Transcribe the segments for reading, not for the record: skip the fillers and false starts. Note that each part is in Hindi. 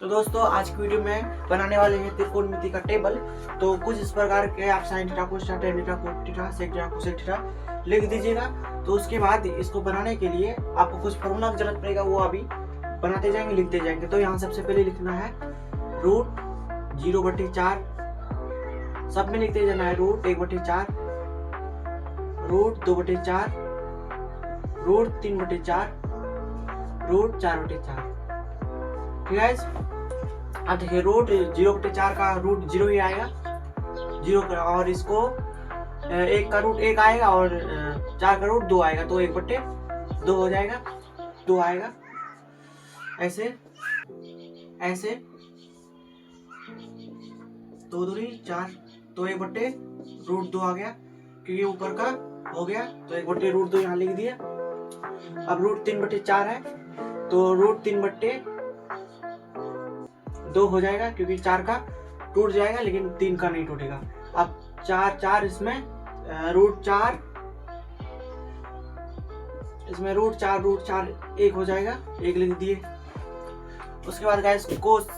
तो दोस्तों आज की वीडियो में बनाने वाले हैं त्रिकोणमिति का टेबल। तो कुछ इस प्रकार के आप sine theta cos theta tan theta cot theta sec theta cosec theta लिख दीजिएगा। तो उसके बाद इसको बनाने के लिए आपको कुछ फॉर्मूला की जरूरत पड़ेगा, वो अभी बनाते जाएंगे लिखते जाएंगे। तो यहाँ सबसे पहले लिखना है रूट 0/4, सब में लिखते जाना है रूट 1/4, रूट 2/4, रूट 3/4, रूट 4/4। ठीक है, अब देखिए रूट 0/4 का रूट 0 ही आएगा, 0 का, और इसको 1 का रूट 1 आएगा और 4 का रूट 2 आएगा, तो 1/2 हो जाएगा, 2 आएगा। ऐसे ऐसे 2 दूनी 4, तो 1/√2 आ गया, क्योंकि ऊपर का हो गया तो 1/√2 यहाँ लिख दिया। अब रूट 3/4 है तो रूट 3/2 हो जाएगा, क्योंकि 4 का टूट जाएगा लेकिन 3 का नहीं टूटेगा। अब 4 इसमें रूट 4 1 हो जाएगा, 1 लिख दिए। उसके बाद गाइस कोस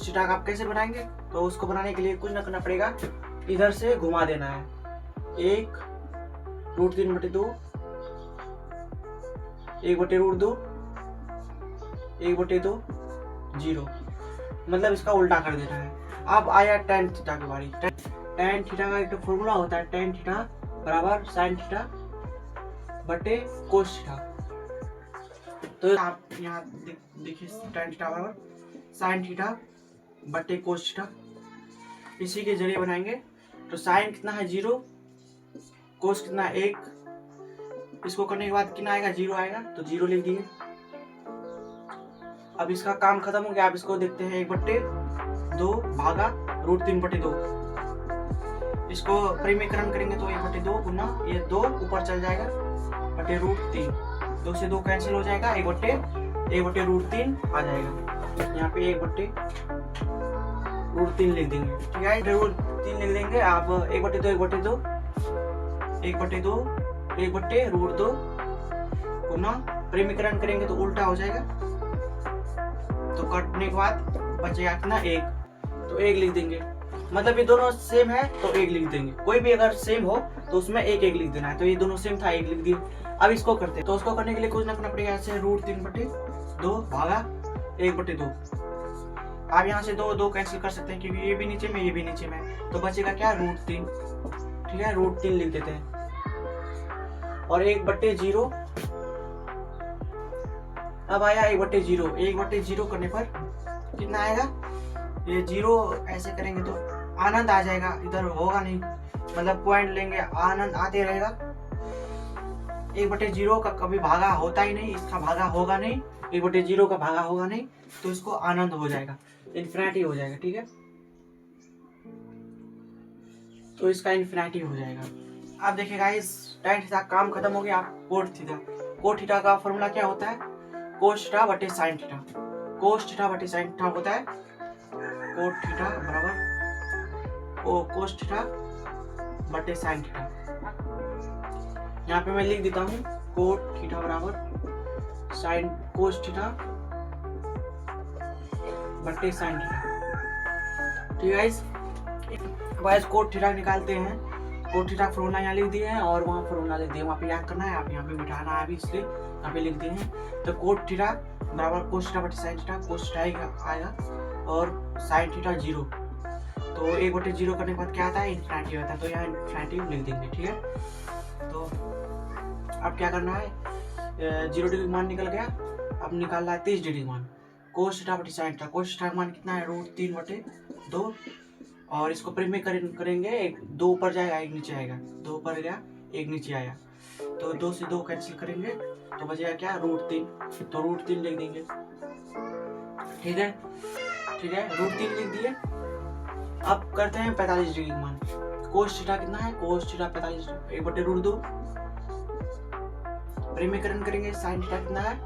थीटा का आप कैसे बनाएंगे, तो उसको बनाने के लिए कुछ ना करना पड़ेगा, इधर से घुमा देना है। 1 रूट 3/2, 1/√2, 1/2, 0, मतलब इसका उल्टा कर देना है। अब आया टेन थीटा की बारी। टेन थीटा का एक फॉर्मूला होता है, टेन थीटा बराबर साइन थीटा बटे कोस थीटा। तो आप यहाँ देखिए टेन थीटा बराबर साइन थीटा बटे कोस थीटा, इसी के जरिए बनाएंगे। तो साइन कितना है 0, कोस कितना है 1, इसको करने के बाद कितना आएगा 0 आएगा, तो 0 लिख दिए। अब इसका काम खत्म हो गया। आप इसको देखते हैं 1/2 भागा रूट 3/2, इसको परिमीकरण करेंगे तो 1/2 गुना ये 2 ऊपर चल जाएगा बटे रूट 3, 2 से 2 कैंसिल हो जाएगा, 1/√3 आ जाएगा। यहाँ पे 1/√3 लिख देंगे। ठीक है, √3 लिख देंगे। आप 1/2 गुना परिमीकरण करेंगे तो उल्टा हो जाएगा, तो कटने के बाद बचेगा कितना 1, तो 1 लिख देंगे। मतलब ये दोनों सेम है तो 1 लिख देंगे, कोई भी अगर सेम हो तो उसमें 1 लिख देना है। तो ये दोनों सेम था, 1 लिख दिए। अब इसको करते हैं, तो उसको करने के लिए कुछ ना करना पड़ेगा, ऐसे रूट 3/2 भागा 1/2। आप यहाँ से 2 कैंसिल कर सकते हैं, क्योंकि ये भी नीचे में ये भी नीचे में, तो बचेगा क्या रूट 3। ठीक है, रूट 3 लिख देते हैं और 1/0। अब आया 1/0, 1/0 करने पर कितना आएगा, ये 0 ऐसे करेंगे तो आनंद आ जाएगा, इधर होगा नहीं, मतलब पॉइंट लेंगे आनंद आते रहेगा। 1/0 का कभी भागा होता ही नहीं, इसका भागा होगा नहीं, 1/0 का भागा होगा नहीं, तो इसको आनंद हो जाएगा, इन्फिनिटी हो जाएगा। ठीक है, तो इसका इन्फिनिटी हो जाएगा। अब देखिएगा इस टेन थीटा काम खत्म हो गया। कोट थीटा का फॉर्मूला क्या होता है, कोस थीटा बटे साइन थीटा। कोस थीटा बटे साइन थीटा होता है कोट थीटा बराबर कोस थीटा बटे साइन थीटा। यहाँ पे मैं लिख देता हूँ कोट थीटा बराबर साइन कोस थीटा बटे साइन थीटा। ठीक है गाइस, कोट थीटा निकालते हैं। कोट थीटा फॉर्मूला यहाँ लिख दिए हैं और वहाँ फॉर्मूला लिख दिए, वहाँ पे याद करना है, आप यहाँ पे बिठाना है अभी, इसलिए यहाँ पे लिख दिए हैं। तो कोट थीटा बराबर कोस थीटा बटे साइन थीटा, कोस थीटा आएगा और साइन थीटा 0, तो 1/0 करने के बाद क्या आता है इन्फिनिटी होता है, तो यहाँ इन्फिनिटी लिख देंगे। ठीक है, तो अब क्या करना है, 0 डिग्री मान निकल गया, अब निकालना है 30 डिग्री मान। कोस थीटा बटे साइन थीटा, कोस थीटा मान कितना है रूट 3/2, और इसको परिमीकरण करेंगे, 2 ऊपर जाएगा 1 नीचे आएगा, 2 ऊपर गया 1 नीचे आया, तो 2 से 2 कैंसिल करेंगे तो बचेगा क्या रूट 3, तो रूट 3 लिख देंगे। ठीक है, रूट 3 लिख दिए। अब करते हैं 45 डिग्री मान। कोस थीटा कितना है, कोस थीटा 45, 1/√2, परिमीकरण करेंगे, साइन थीटा कितना है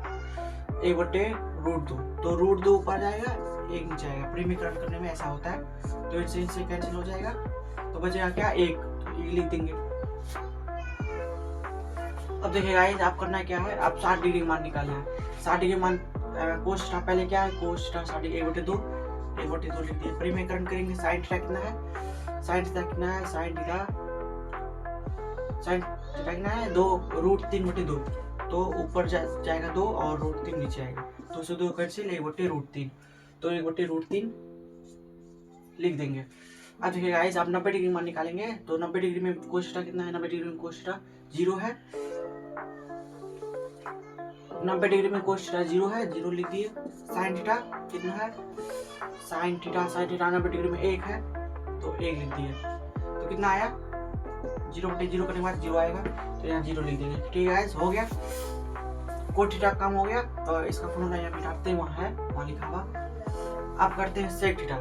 1/√2, तो √2 ऊपर जाएगा 1 नीचे आएगा, परिमीकरण करने में ऐसा होता है, तो इनसे कैंसिल हो जाएगा, तो बचेगा क्या 1, तो 1 लिख देंगे। अब देखिए गाइस, आप करना क्या है, आप 60 डिग्री मान निकालना है। 60 डिग्री मान कोस थीटा पहले क्या है, कोस थीटा स्टार्टिंग 1/2 लिख दिया। परिमेयकरण करेंगे, साइन थीटा कितना है, साइन थीटा कितना है, साइन थीटा कितना है 2√3/2, तो ऊपर जाएगा 2 और √3 नीचे आएगा, तो उसे 2 कैंसिल 1/√3, तो 1/√3 लिख देंगे। अब देखिए गाइस, आप 90 डिग्री मान निकालेंगे, तो 90 डिग्री में कोस थीटा कितना है, 90 डिग्री में कोस थीटा 0 है, 90 डिग्री में कोस थीटा 0 है, 0 लिख दिए। साइन थीटा कितना है, साइन थीटा 90 डिग्री में 1 है, तो 1 लिख दिए। तो कितना आया, 0/0 करने के बाद 0 आएगा, तो यहाँ 0 लिख देंगे। ठीक है गाइस, हो गया, कोस थीटा कम हो गया, तो इसका फॉर्मूला यहाँ मिटाते हैं, वहाँ है, वहाँ लिखा हुआ। आप करते हैं सेक थीटा।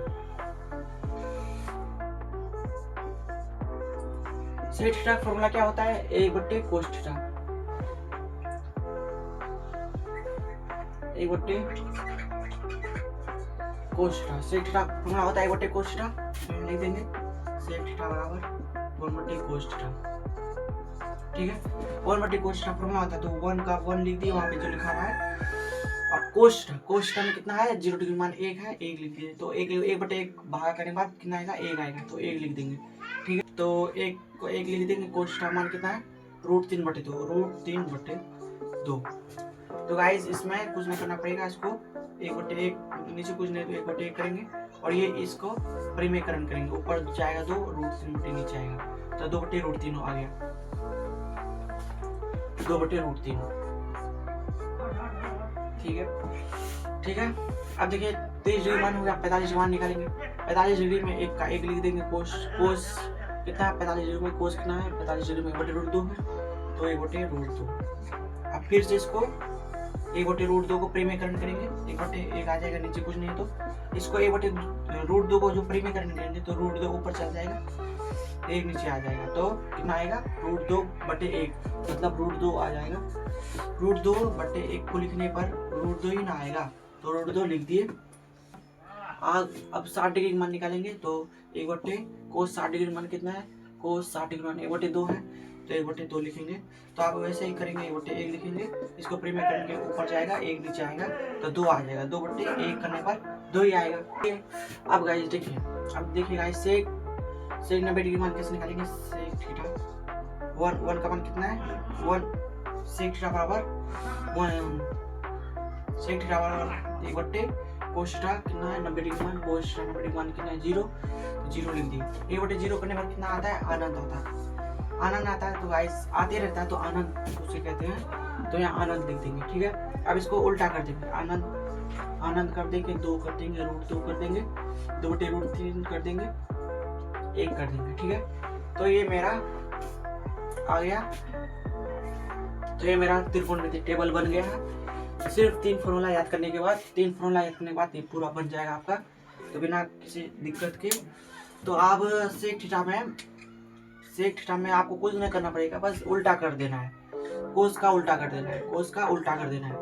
सेक थीटा का फॉर्मूला क्या होता है, 1/कोस थीटा, 1/कोस थीटा। सेक थीटा फॉर्मूला होता है 1/कोस थीटा, लिख देंगे सेक थीटा बराबर 1/कोस थीटा। ठीक है, 1/कोस थीटा फॉर्मूला होता है, तो 1 का 1 लिख दिए वहाँ पे जो लिखा हुआ है। अब कोस थीटा में कितना है, 0 डिग्री मान 1 है, 1 लिख दिए, तो 1/1 भागा करने के बाद कितना आएगा, 1 आएगा, तो 1 लिख देंगे। ठीक है, तो 1 को 1 लिख देंगे। कोस थीटा मान कितना है, √3/2। तो गाइस, इसमें कुछ नहीं करना पड़ेगा, इसको 1/1 नीचे कुछ नहीं, तो 1/1 करेंगे, और ये इसको परिमेयकरण करेंगे, ऊपर जाएगा 2, √3 नीचे आएगा, तो 2/√3 आ गया, 2/√3। ठीक है। अब देखिए 30 डिग्री मान हो गया, 45 डिग्री मान निकालेंगे। 45 डिग्री में 1 का 1 लिख देंगे। कोस कितना है, 45 डिग्री में कोस कितना है, 45 डिग्री में 1/√2 है, तो 1/√2। अब फिर से इसको 1/√2 को परिमेयकरण करेंगे, 1/1 आ जाएगा, नीचे कुछ नहीं है, तो इसको 1/√2 को जो परिमेयकरण करेंगे, तो √2 ऊपर चल जाएगा, 1 नीचे आ जाएगा, तो कितना आएगा, √2/1, मतलब √2 आ जाएगा। √2/1 को लिखने पर √2 ही ना आएगा, तो √2 लिख दिए। अब 60 डिग्री मान निकालेंगे, तो 1/कोस 60 डिग्री मान कितना है, कोस 60 डिग्री मान 1/2 है, तो 1/2 लिखेंगे। तो आप वैसे ही करेंगे, 1/1 लिखेंगे, इसको परिमेयकरण के ऊपर जाएगा, 1 नीचे आएगा, तो 2 आ जाएगा, 2/1 करने पर 2 ही आएगा। अब गाइस देखिए, गाइस सेक 90 डिग्री मान कैसे निकालेंगे, सेक थीटा 1 का मान कितना है, 1 सेक थीटा बराबर 1/कोस थीटा कितना है, 90 डिग्री मान, कोस थीटा 90 डिग्री मान कितना है, 0, तो 0 लिख दिए। 1/0 करने पर कितना आता है, अनंत होता है, आनंद आता है, तो गाइस आते रहता है, तो आनंद उसे कहते हैं, तो यहाँ आनंद लिख देंगे। ठीक है, अब इसको उल्टा कर देंगे, आनंद कर देंगे, 2 कर देंगे, √2 कर देंगे, 2/√3 कर देंगे, 1 कर देंगे। ठीक है, तो ये मेरा आ गया, तो ये मेरा त्रिकोणमिति टेबल बन गया है। सिर्फ 3 फॉर्मूला याद करने के बाद, ये पूरा बन जाएगा आपका, तो बिना किसी दिक्कत के। तो आप सेक थीटा में आपको कुछ नहीं करना पड़ेगा, बस उल्टा कर देना है, कोस का उल्टा कर देना है।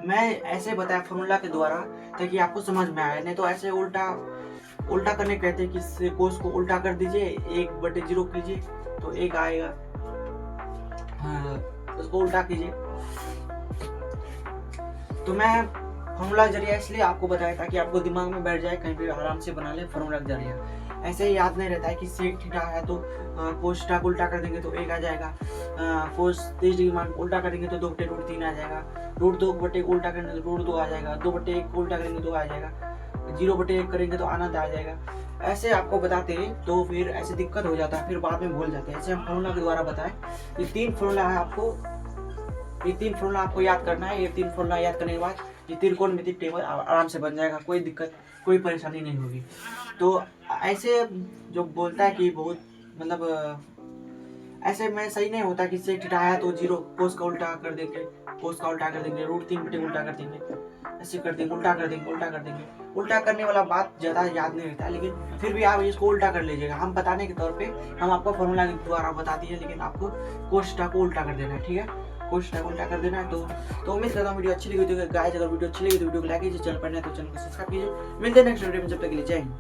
मैं ऐसे बताया फॉर्मूला के द्वारा ताकि आपको समझ में आए, नहीं तो ऐसे उल्टा करने कहते हैं कि कोस को उल्टा कर दीजिए, 1/0 कीजिए, तो 1 आएगा, हाँ, उसको उल्टा कीजिए। तो मैं फॉर्मूला जरिए इसलिए आपको बताया ताकि आपको दिमाग में बैठ जाए, कहीं पे आराम से बना ले फॉर्मूला के जरिए। ऐसे ही याद नहीं रहता है कि सेक थीटा है, तो कोस थीटा को उल्टा कर देंगे तो 1 आ जाएगा, कोस 30 डिग्री मान उल्टा करेंगे तो 2/√3 आ जाएगा, √2/1 उल्टा करेंगे तो √2 आ जाएगा, 2/1 को उल्टा करेंगे तो 2 आ जाएगा, 0/1 करेंगे तो आनंद आ जाएगा। ऐसे आपको बताते हैं तो फिर ऐसे दिक्कत हो जाता है, फिर बाद में भूल जाते हैं। ऐसे हम फॉर्मूला के द्वारा बताएं, ये 3 फॉर्मूला है, ये 3 फॉर्मूला आपको याद करना है। ये 3 फॉर्मूला याद करने के बाद ये त्रिकोणमिति टेबल आराम से बन जाएगा, कोई दिक्कत, कोई परेशानी नहीं होगी। तो ऐसे जो बोलता है कि बहुत मतलब ऐसे में सही नहीं होता कि सेक थीटा आया तो 0 कोस का उल्टा कर देंगे, √3/2 उल्टा कर देंगे, ऐसे कर देंगे, उल्टा कर देंगे। उल्टा करने वाला बात ज़्यादा याद नहीं रहता है, लेकिन फिर भी आप इसको उल्टा कर लीजिएगा। हम बताने के तौर पे हम आपको फॉर्मूला के द्वारा बता दिए, लेकिन आपको कोस थीटा को उल्टा कर देना है। ठीक है, कोस थीटा को उल्टा कर देना है। तो उम्मीद करता हूँ वीडियो अच्छी लगी होगी। गाइस अगर वीडियो अच्छी लगी तो वीडियो को लाइक कीजिए, चैनल पर नए तो चैनल को सब्सक्राइब कीजिए। मिलते हैं नेक्स्ट वीडियो में, जब तक के लिए जय हिंद।